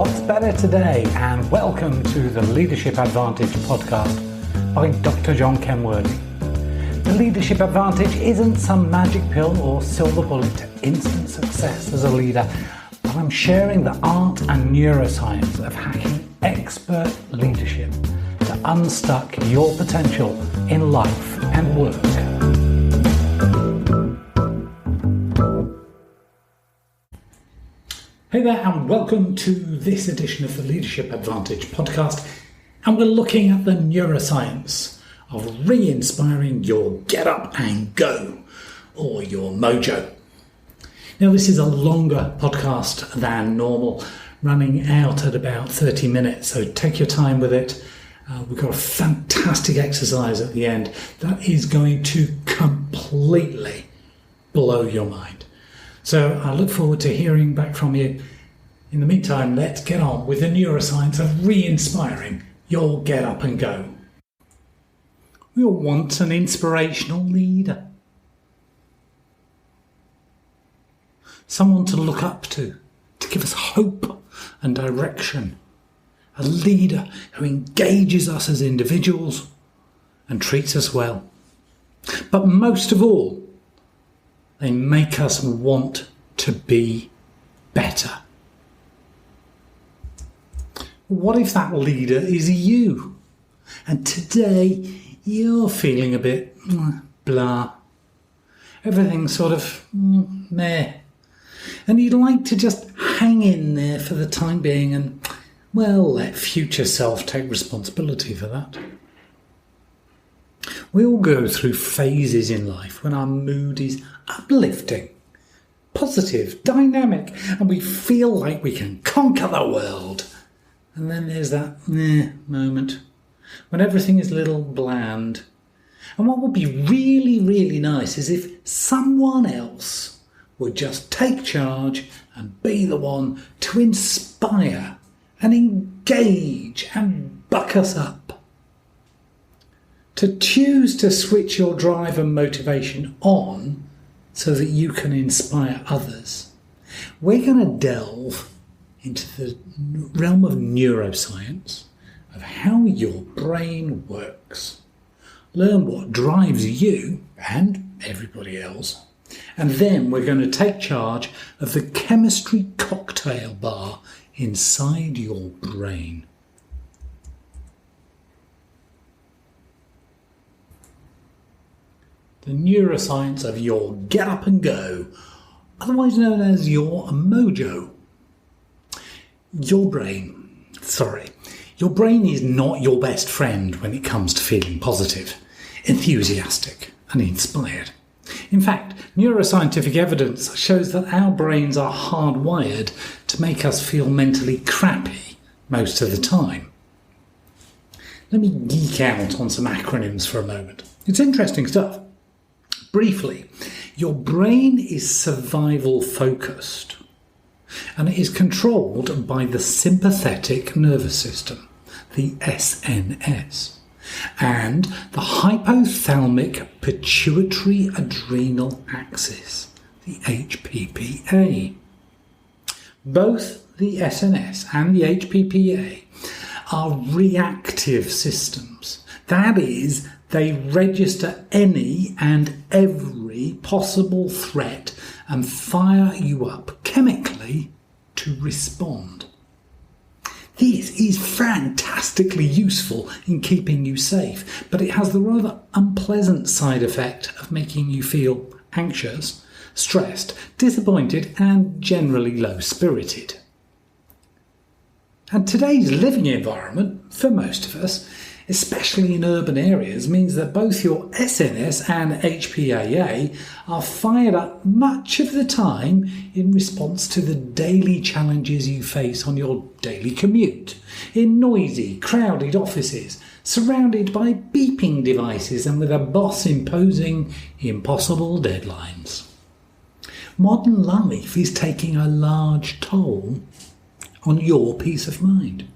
What's better today? And welcome to the Leadership Advantage podcast by Dr. John Kenworthy. The Leadership Advantage isn't some magic pill or silver bullet to instant success as a leader, but I'm sharing the art and neuroscience of hacking expert leadership to unstuck your potential in life and work. Hey there, and welcome to this edition of the Leadership Advantage podcast. And we're looking at the neuroscience of re-inspiring your get up and go, or your MOJO. Now, this is a longer podcast than normal, running out at about 30 minutes, so take your time with it. We've got a fantastic exercise at the end that is going to completely blow your mind. So I look forward to hearing back from you. In the meantime, let's get on with the neuroscience of re-inspiring your get up and go. We all want an inspirational leader. Someone to look up to give us hope and direction. A leader who engages us as individuals and treats us well. But most of all, they make us want to be better. What if that leader is you? And today you're feeling a bit blah. Everything's sort of meh. And you'd like to just hang in there for the time being and, well, let future self take responsibility for that. We all go through phases in life when our mood is uplifting, positive, dynamic, and we feel like we can conquer the world. And then there's that moment when everything is a little bland. And what would be really, really nice is if someone else would just take charge and be the one to inspire and engage and buck us up. To choose to switch your drive and motivation on so that you can inspire others. We're going to delve into the realm of neuroscience, of how your brain works. Learn what drives you and everybody else. And then we're going to take charge of the chemistry cocktail bar inside your brain. The neuroscience of your get up and go, otherwise known as your MOJO. Your brain is not your best friend when it comes to feeling positive, enthusiastic and inspired. In fact, neuroscientific evidence shows that our brains are hardwired to make us feel mentally crappy most of the time. Let me geek out on some acronyms for a moment. It's interesting stuff. Briefly, your brain is survival focused and it is controlled by the Sympathetic Nervous System, the SNS, and the Hypothalmic-Pituitary-Adrenal Axis, the HPPA. Both the SNS and the HPPA are reactive systems. That is, they register any and every possible threat and fire you up chemically to respond. This is fantastically useful in keeping you safe, but it has the rather unpleasant side effect of making you feel anxious, stressed, disappointed, and generally low-spirited. And today's living environment, for most of us, especially in urban areas, means that both your SNS and HPAA are fired up much of the time in response to the daily challenges you face on your daily commute, in noisy, crowded offices, surrounded by beeping devices and with a boss imposing impossible deadlines. Modern life is taking a large toll on your peace of mind.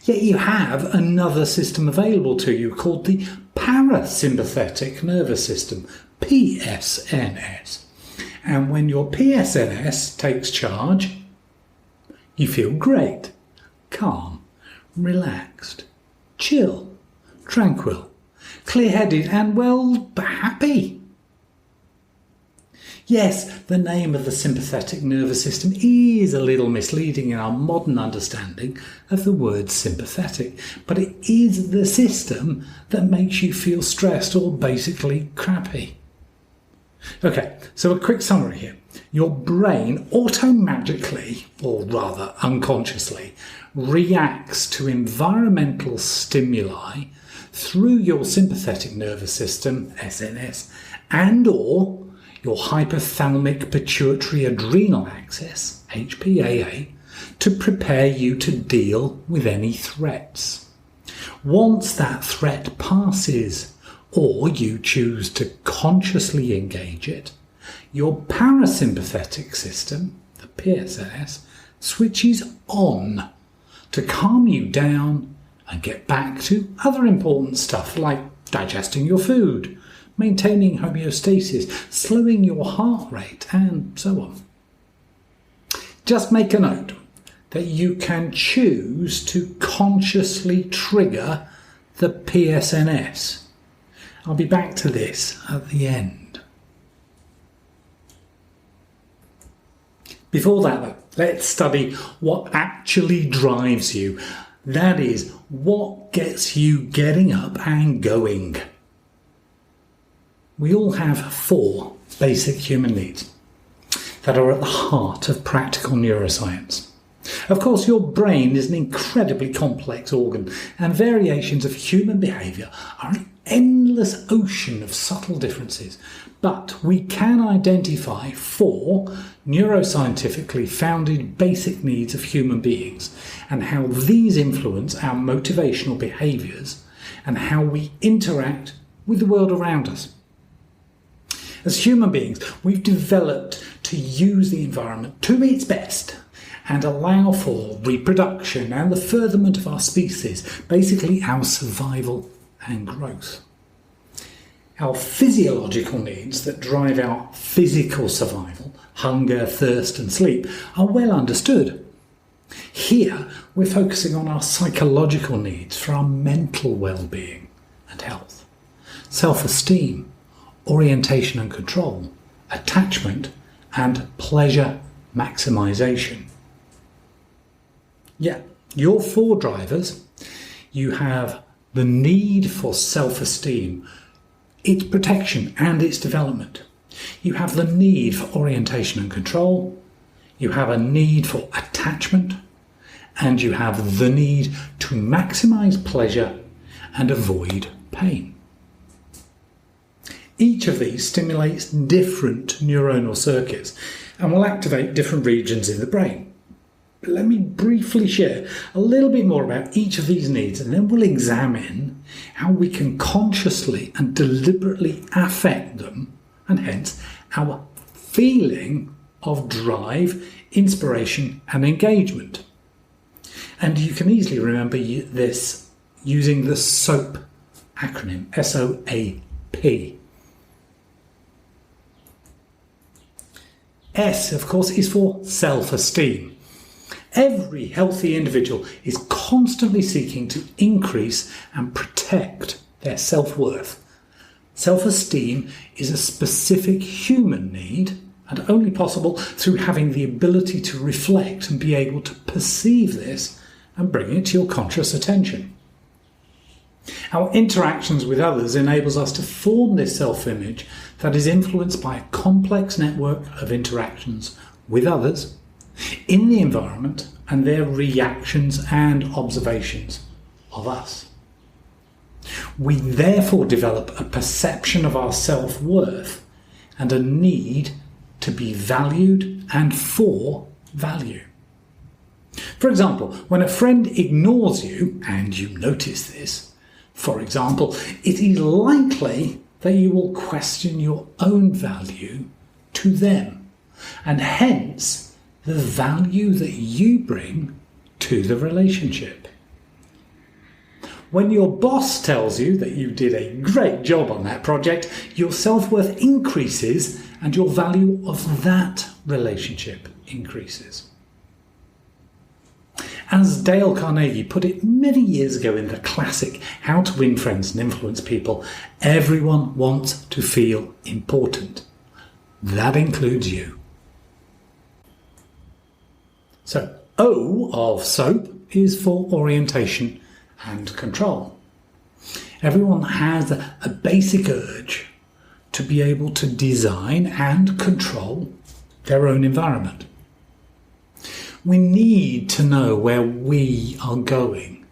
Yet you have another system available to you called the ParaSympathetic Nervous System, PSNS. And when your PSNS takes charge, You feel great, calm, relaxed, chill, tranquil, clear-headed and, well, happy. Yes, the name of the sympathetic nervous system is a little misleading in our modern understanding of the word sympathetic, but it is the system that makes you feel stressed or basically crappy. Okay, so a quick summary here. Your brain automagically, or rather unconsciously, reacts to environmental stimuli through your sympathetic nervous system, SNS, and or your Hypothalmic-Pituitary-Adrenal Axis, HPAA, to prepare you to deal with any threats. Once that threat passes, or you choose to consciously engage it, your parasympathetic system, the PSNS, switches on to calm you down and get back to other important stuff like digesting your food, maintaining homeostasis, slowing your heart rate, and so on. Just make a note that you can choose to consciously trigger the PSNS. I'll be back to this at the end. Before that, though, let's study what actually drives you. That is, what gets you getting up and going. We all have 4 basic human needs that are at the heart of practical neuroscience. Of course, your brain is an incredibly complex organ, and variations of human behaviour are an endless ocean of subtle differences. But we can identify 4 neuroscientifically founded basic needs of human beings and how these influence our motivational behaviours and how we interact with the world around us. As human beings, we've developed to use the environment to its best and allow for reproduction and the furtherment of our species, basically our survival and growth. Our physiological needs that drive our physical survival, hunger, thirst and sleep, are well understood. Here, we're focusing on our psychological needs for our mental well-being and health, self-esteem, orientation and control, attachment and pleasure maximisation. Yeah, your 4 drivers. You have the need for self-esteem, its protection and its development. You have the need for orientation and control. You have a need for attachment. And you have the need to maximise pleasure and avoid pain. Each of these stimulates different neuronal circuits and will activate different regions in the brain. But let me briefly share a little bit more about each of these needs, and then we'll examine how we can consciously and deliberately affect them, and hence our feeling of drive, inspiration and engagement. And you can easily remember this using the SOAP acronym, S-O-A-P. S, of course, is for self-esteem. Every healthy individual is constantly seeking to increase and protect their self-worth. Self-esteem is a specific human need and only possible through having the ability to reflect and be able to perceive this and bring it to your conscious attention. Our interactions with others enables us to form this self-image that is influenced by a complex network of interactions with others, in the environment, and their reactions and observations of us. We therefore develop a perception of our self-worth and a need to be valued and for value. For example, when a friend ignores you, and you notice this, for example, it is likely that you will question your own value to them, and hence the value that you bring to the relationship. When your boss tells you that you did a great job on that project, your self-worth increases and your value of that relationship increases. As Dale Carnegie put it many years ago in the classic How to Win Friends and Influence People, everyone wants to feel important. That includes you. So, O of SOAP is for orientation and control. Everyone has a basic urge to be able to design and control their own environment. We need to know where we are going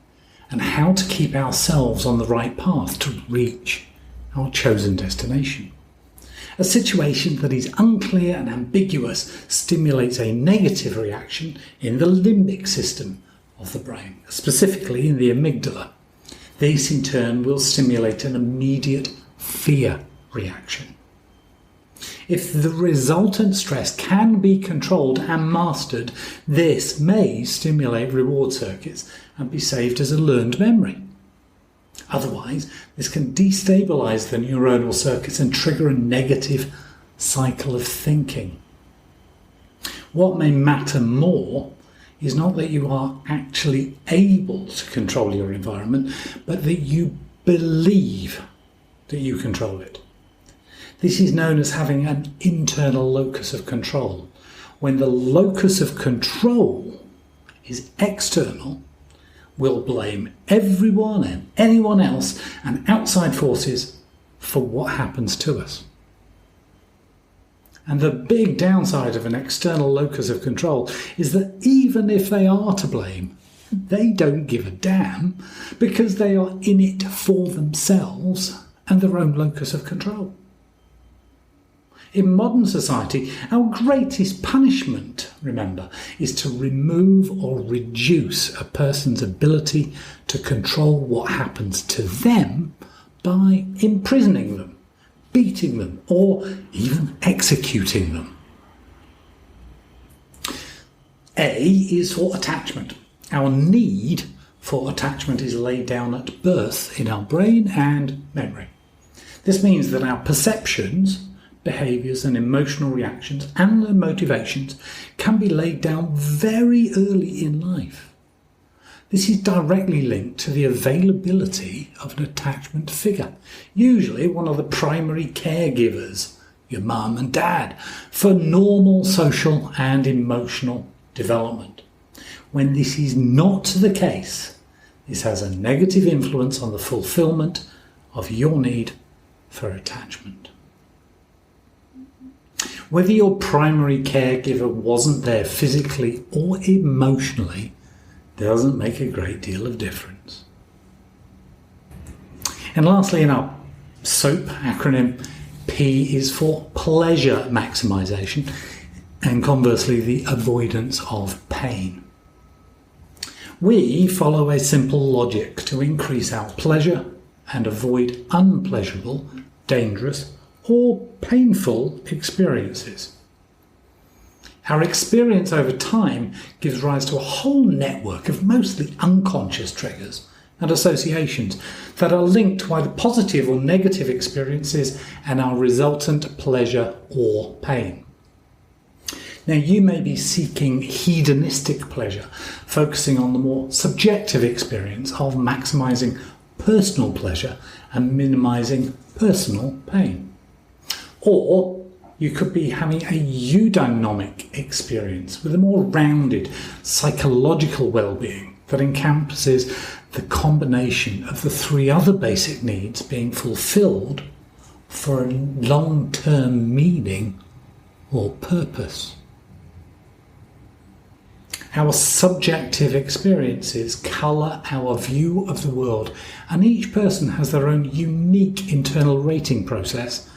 and how to keep ourselves on the right path to reach our chosen destination. A situation that is unclear and ambiguous stimulates a negative reaction in the limbic system of the brain, specifically in the amygdala. This in turn will stimulate an immediate fear reaction. If the resultant stress can be controlled and mastered, this may stimulate reward circuits and be saved as a learned memory. Otherwise, this can destabilize the neuronal circuits and trigger a negative cycle of thinking. What may matter more is not that you are actually able to control your environment, but that you believe that you control it. This is known as having an internal locus of control. When the locus of control is external, we'll blame everyone and anyone else and outside forces for what happens to us. And the big downside of an external locus of control is that even if they are to blame, they don't give a damn because they are in it for themselves and their own locus of control. In modern society, our greatest punishment, remember, is to remove or reduce a person's ability to control what happens to them by imprisoning them, beating them, or even executing them. A is for attachment. Our need for attachment is laid down at birth in our brain and memory. This means that our perceptions, behaviours and emotional reactions and their motivations can be laid down very early in life. This is directly linked to the availability of an attachment figure, usually one of the primary caregivers, your mum and dad, for normal social and emotional development. When this is not the case, this has a negative influence on the fulfilment of your need for attachment. Whether your primary caregiver wasn't there physically or emotionally doesn't make a great deal of difference. And lastly, in our SOAP acronym, P is for pleasure maximisation, and conversely, the avoidance of pain. We follow a simple logic to increase our pleasure and avoid unpleasurable, dangerous, or painful experiences. Our experience over time gives rise to a whole network of mostly unconscious triggers and associations that are linked to either positive or negative experiences and our resultant pleasure or pain. Now, you may be seeking hedonistic pleasure, focusing on the more subjective experience of maximising personal pleasure and minimising personal pain. Or you could be having a eudaimonic experience with a more rounded psychological well-being that encompasses the combination of the three other basic needs being fulfilled for a long-term meaning or purpose. Our subjective experiences colour our view of the world, and each person has their own unique internal rating process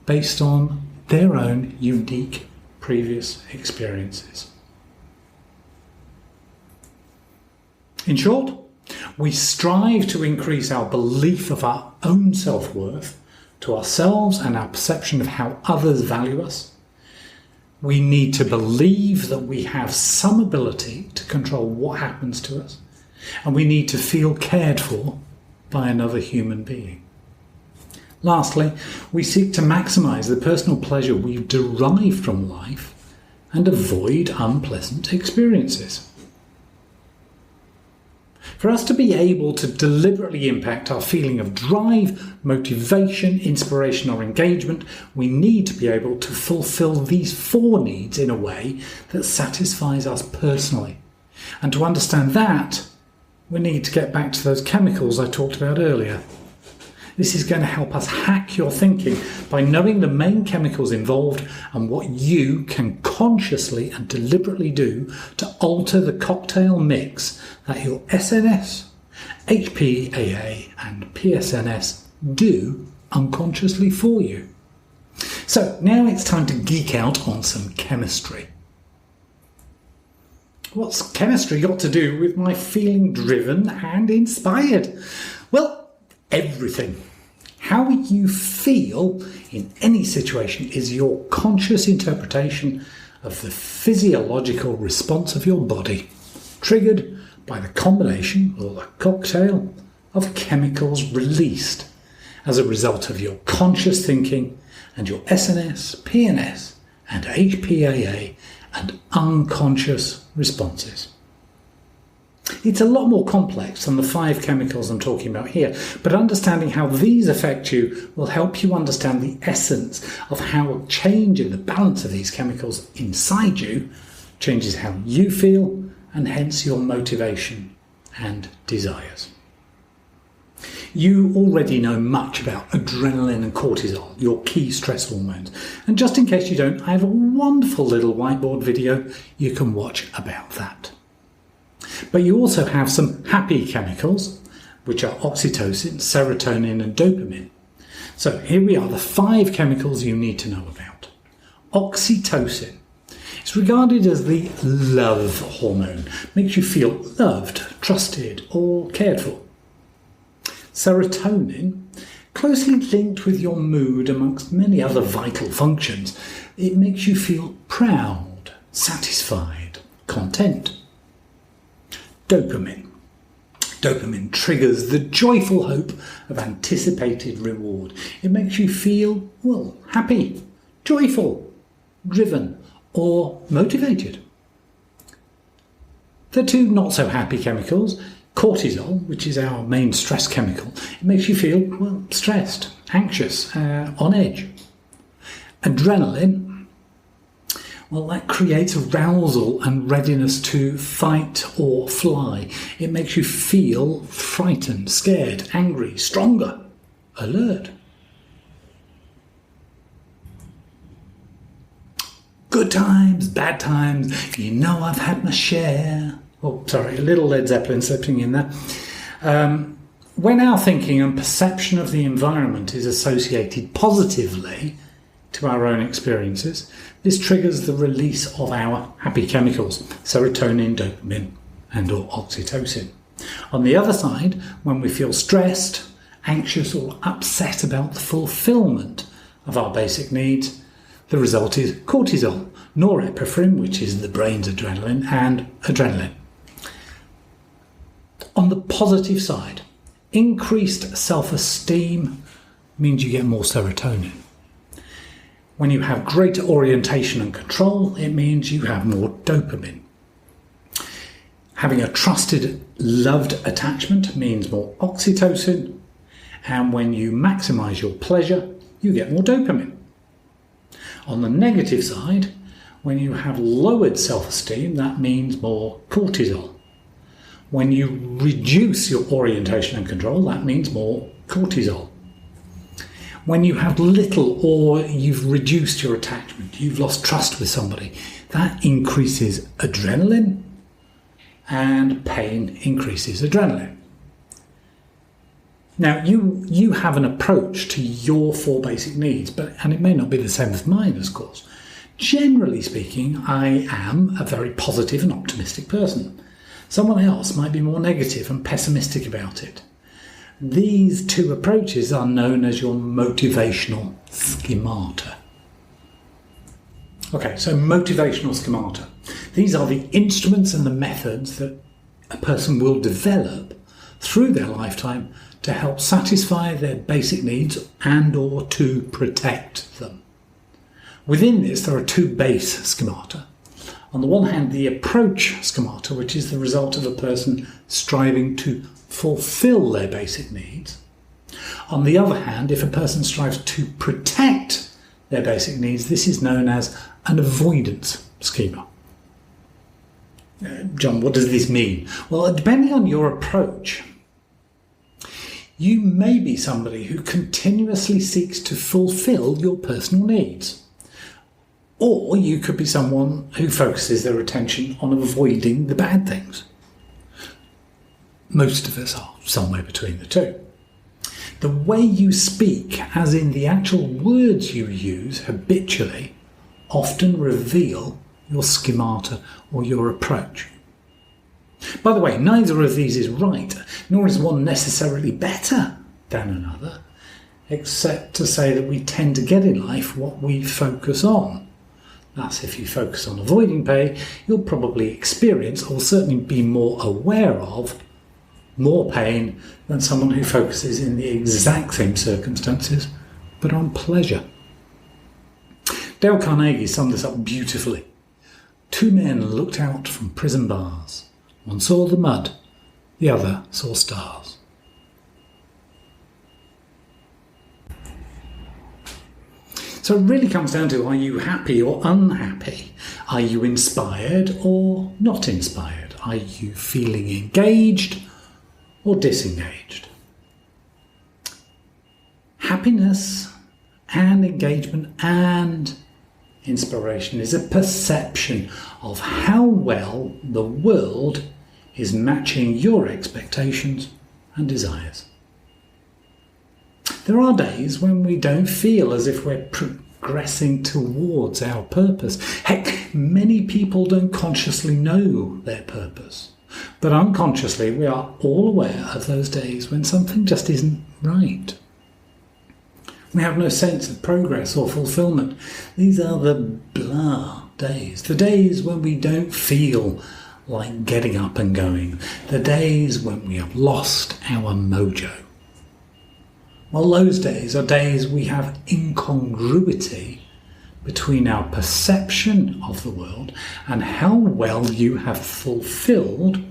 based on their own unique previous experiences. In short, we strive to increase our belief of our own self-worth to ourselves and our perception of how others value us. We need to believe that we have some ability to control what happens to us, and we need to feel cared for by another human being. Lastly, we seek to maximise the personal pleasure we derive from life and avoid unpleasant experiences. For us to be able to deliberately impact our feeling of drive, motivation, inspiration or engagement, we need to be able to fulfill these 4 needs in a way that satisfies us personally. And to understand that, we need to get back to those chemicals I talked about earlier. This is going to help us hack your thinking by knowing the main chemicals involved and what you can consciously and deliberately do to alter the cocktail mix that your SNS, HPAA and PSNS do unconsciously for you. So now it's time to geek out on some chemistry. What's chemistry got to do with my feeling driven and inspired? Well, everything. How you feel in any situation is your conscious interpretation of the physiological response of your body, triggered by the combination or the cocktail of chemicals released as a result of your conscious thinking and your SNS, PNS and HPAA and unconscious responses. It's a lot more complex than the 5 chemicals I'm talking about here, but understanding how these affect you will help you understand the essence of how a change in the balance of these chemicals inside you changes how you feel and hence your motivation and desires. You already know much about adrenaline and cortisol, your key stress hormones, and just in case you don't, I have a wonderful little whiteboard video you can watch about that. But you also have some happy chemicals, which are oxytocin, serotonin and dopamine. So here we are, the 5 chemicals you need to know about. Oxytocin. It's regarded as the love hormone. Makes you feel loved, trusted or cared for. Serotonin, closely linked with your mood amongst many other vital functions. It makes you feel proud, satisfied, content. Dopamine. Dopamine triggers the joyful hope of anticipated reward. It makes you feel, well, happy, joyful, driven, or motivated. The 2 not so happy chemicals, cortisol, which is our main stress chemical, it makes you feel, well, stressed, anxious, on edge. Adrenaline, well, that creates arousal and readiness to fight or fly. It makes you feel frightened, scared, angry, stronger, alert. Good times, bad times, you know I've had my share. Oh, sorry, a little Led Zeppelin slipping in there. When our thinking and perception of the environment is associated positively to our own experiences, this triggers the release of our happy chemicals, serotonin, dopamine and or oxytocin. On the other side, when we feel stressed, anxious or upset about the fulfillment of our basic needs, the result is cortisol, norepinephrine, which is the brain's adrenaline, and adrenaline. On the positive side, increased self-esteem means you get more serotonin. When you have greater orientation and control, it means you have more dopamine. Having a trusted, loved attachment means more oxytocin, and when you maximise your pleasure, you get more dopamine. On the negative side, when you have lowered self-esteem, that means more cortisol. When you reduce your orientation and control, that means more cortisol. When you have little or you've reduced your attachment, you've lost trust with somebody, that increases adrenaline, and pain increases adrenaline. Now, you have an approach to your 4 basic needs, and it may not be the same as mine, of course. Generally speaking, I am a very positive and optimistic person. Someone else might be more negative and pessimistic about it. These 2 approaches are known as your motivational schemata. Okay, so motivational schemata. These are the instruments and the methods that a person will develop through their lifetime to help satisfy their basic needs and or to protect them. Within this, there are 2 base schemata. On the one hand, the approach schemata, which is the result of a person striving to fulfill their basic needs. On the other hand, if a person strives to protect their basic needs, this is known as an avoidance schema. John, what does this mean? Well, depending on your approach, you may be somebody who continuously seeks to fulfill your personal needs. Or you could be someone who focuses their attention on avoiding the bad things. Most of us are somewhere between the two. The way you speak, as in the actual words you use habitually, often reveal your schemata or your approach. By the way, neither of these is right, nor is one necessarily better than another, except to say that we tend to get in life what we focus on. Thus, if you focus on avoiding pain, you'll probably experience, or certainly be more aware of, more pain than someone who focuses in the exact same circumstances, but on pleasure. Dale Carnegie summed this up beautifully. Two men looked out from prison bars. One saw the mud, the other saw stars. So it really comes down to, are you happy or unhappy? Are you inspired or not inspired? Are you feeling engaged or disengaged? Happiness and engagement and inspiration is a perception of how well the world is matching your expectations and desires. There are days when we don't feel as if we're progressing towards our purpose. Heck, many people don't consciously know their purpose. But unconsciously, we are all aware of those days when something just isn't right. We have no sense of progress or fulfillment. These are the blah days, the days when we don't feel like getting up and going, the days when we have lost our mojo. Well, those days are days we have incongruity between our perception of the world and how well you have fulfilled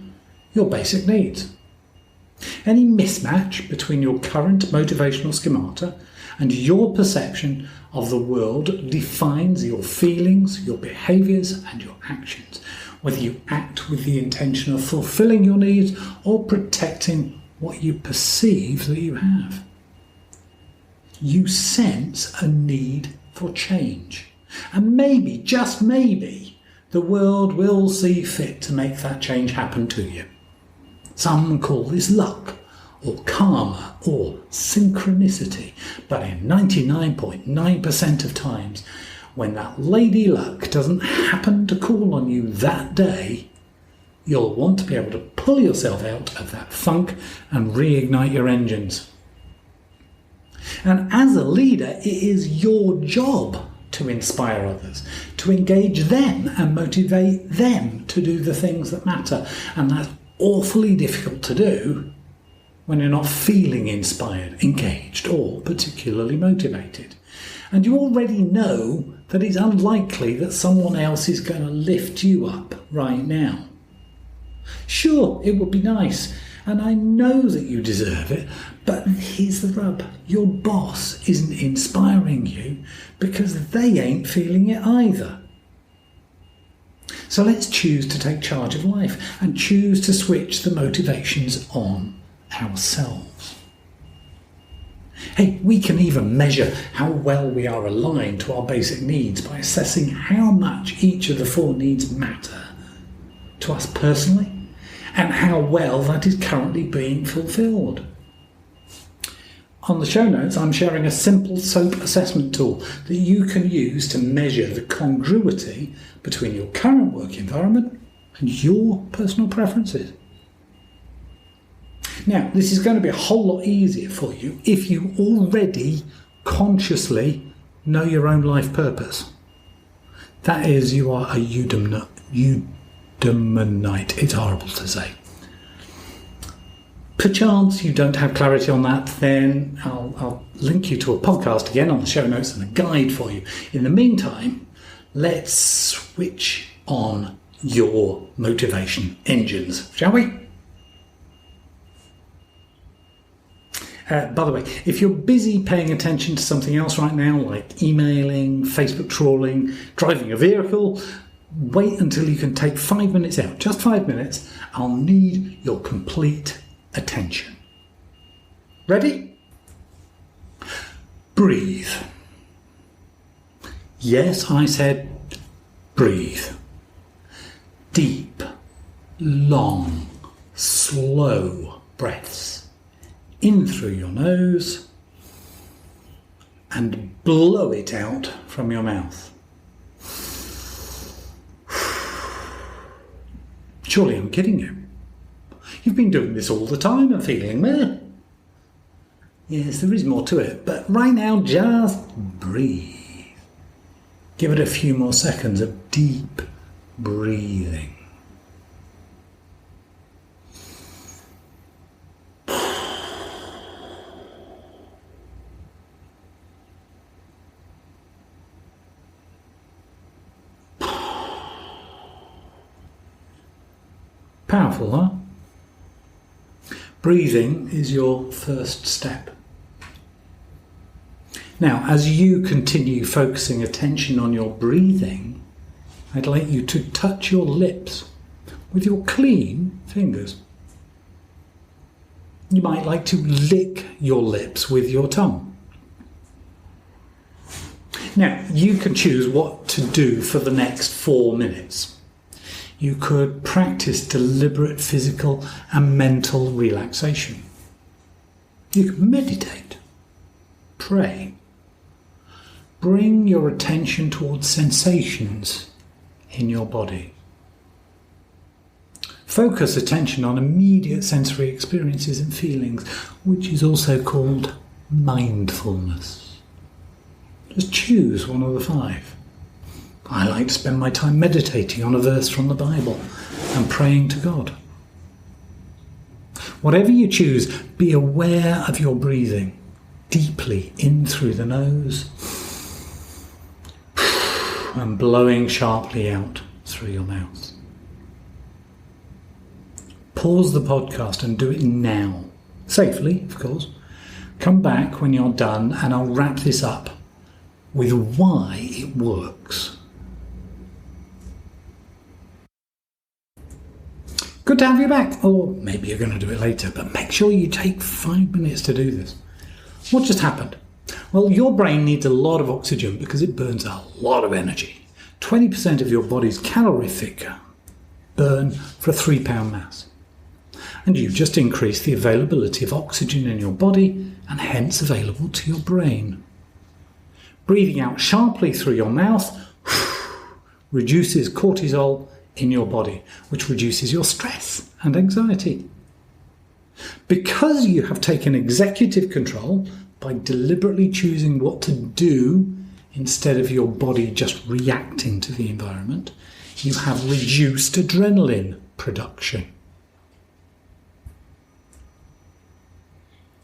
your basic needs. Any mismatch between your current motivational schemata and your perception of the world defines your feelings, your behaviours and your actions, whether you act with the intention of fulfilling your needs or protecting what you perceive that you have. You sense a need for change. And maybe, just maybe, the world will see fit to make that change happen to you. Some call this luck, or karma, or synchronicity. But in 99.9% of times, when that lady luck doesn't happen to call on you that day, you'll want to be able to pull yourself out of that funk and reignite your engines. And as a leader, it is your job to inspire others, to engage them and motivate them to do the things that matter. And that's awfully difficult to do when you're not feeling inspired, engaged, or particularly motivated. And you already know that it's unlikely that someone else is going to lift you up right now. Sure, it would be nice, and I know that you deserve it, but here's the rub. Your boss isn't inspiring you because they ain't feeling it either. So let's choose to take charge of life and choose to switch the motivations on ourselves. Hey, we can even measure how well we are aligned to our basic needs by assessing how much each of the four needs matter to us personally and how well that is currently being fulfilled. On the show notes, I'm sharing a simple SOAP assessment tool that you can use to measure the congruity between your current work environment and your personal preferences. Now, this is going to be a whole lot easier for you if you already consciously know your own life purpose. That is, you are a eudaemonite. It's horrible to say. Perchance you don't have clarity on that, then I'll link you to a podcast again on the show notes and a guide for you. In the meantime, let's switch on your motivation engines, shall we? By the way, if you're busy paying attention to something else right now, like emailing, Facebook trawling, driving a vehicle, wait until you can take 5 minutes out, just 5 minutes. I'll need your complete attention. Ready? Breathe. Yes, I said breathe. Deep, long, slow breaths. In through your nose and blow it out from your mouth. Surely I'm kidding you. You've been doing this all the time and feeling meh. Yes, there is more to it, but right now just breathe. Give it a few more seconds of deep breathing. Powerful, huh? Breathing is your first step. Now, as you continue focusing attention on your breathing, I'd like you to touch your lips with your clean fingers. You might like to lick your lips with your tongue. Now, you can choose what to do for the next 4 minutes. You could practice deliberate physical and mental relaxation. You could meditate, pray. Bring your attention towards sensations in your body. Focus attention on immediate sensory experiences and feelings, which is also called mindfulness. Just choose one of the 5. I like to spend my time meditating on a verse from the Bible and praying to God. Whatever you choose, be aware of your breathing deeply in through the nose and blowing sharply out through your mouth. Pause the podcast and do it now. Safely, of course. Come back when you're done and I'll wrap this up with why it works. Good to have you back, or maybe you're going to do it later, but make sure you take 5 minutes to do this. What just happened? Well, your brain needs a lot of oxygen because it burns a lot of energy. 20% of your body's calorific burn for a 3-pound mass. And you've just increased the availability of oxygen in your body and hence available to your brain. Breathing out sharply through your mouth reduces cortisol in your body, which reduces your stress and anxiety. Because you have taken executive control by deliberately choosing what to do instead of your body just reacting to the environment, you have reduced adrenaline production.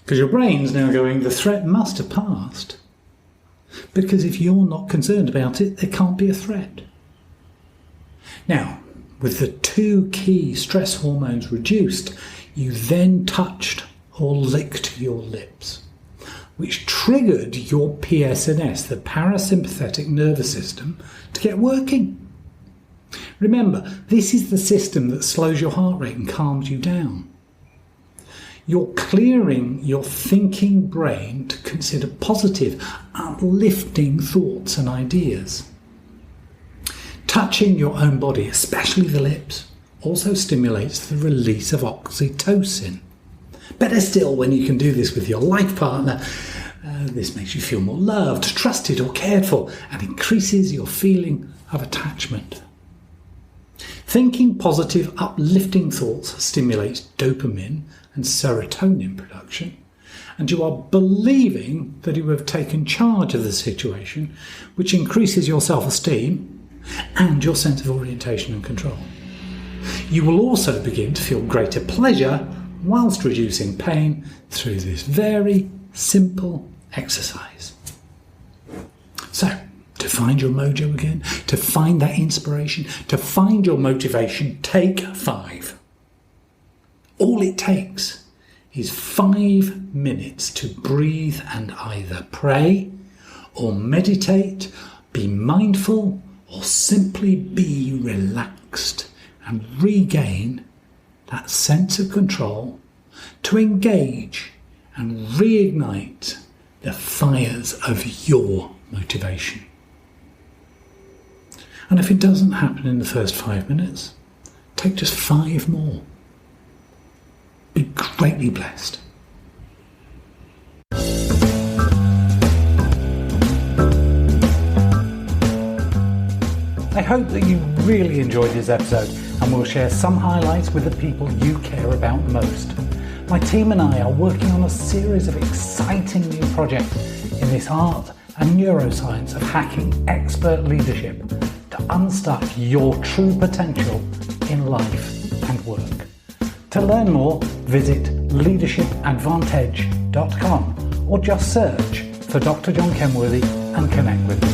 Because your brain's now going, the threat must have passed. Because if you're not concerned about it, there can't be a threat. Now, with the 2 key stress hormones reduced, you then touched or licked your lips, which triggered your PSNS, the ParaSympathetic Nervous System, to get working. Remember, this is the system that slows your heart rate and calms you down. You're clearing your thinking brain to consider positive, uplifting thoughts and ideas. Touching your own body, especially the lips, also stimulates the release of oxytocin. Better still when you can do this with your life partner. This makes you feel more loved, trusted or cared for and increases your feeling of attachment. Thinking positive, uplifting thoughts stimulates dopamine and serotonin production, and you are believing that you have taken charge of the situation, which increases your self-esteem and your sense of orientation and control. You will also begin to feel greater pleasure whilst reducing pain through this very simple exercise. So, To find your mojo again, to find that inspiration, to find your motivation, take 5. All it takes is 5 minutes to breathe and either pray or meditate, be mindful, or simply be relaxed and regain that sense of control to engage and reignite the fires of your motivation. And if it doesn't happen in the first 5 minutes, take just 5 more. Be greatly blessed. I hope that you really enjoyed this episode and will share some highlights with the people you care about most. My team and I are working on a series of exciting new projects in this art and neuroscience of hacking expert leadership to unstuck your true potential in life and work. To learn more, visit leadershipadvantage.com or just search for Dr. John Kenworthy and connect with me.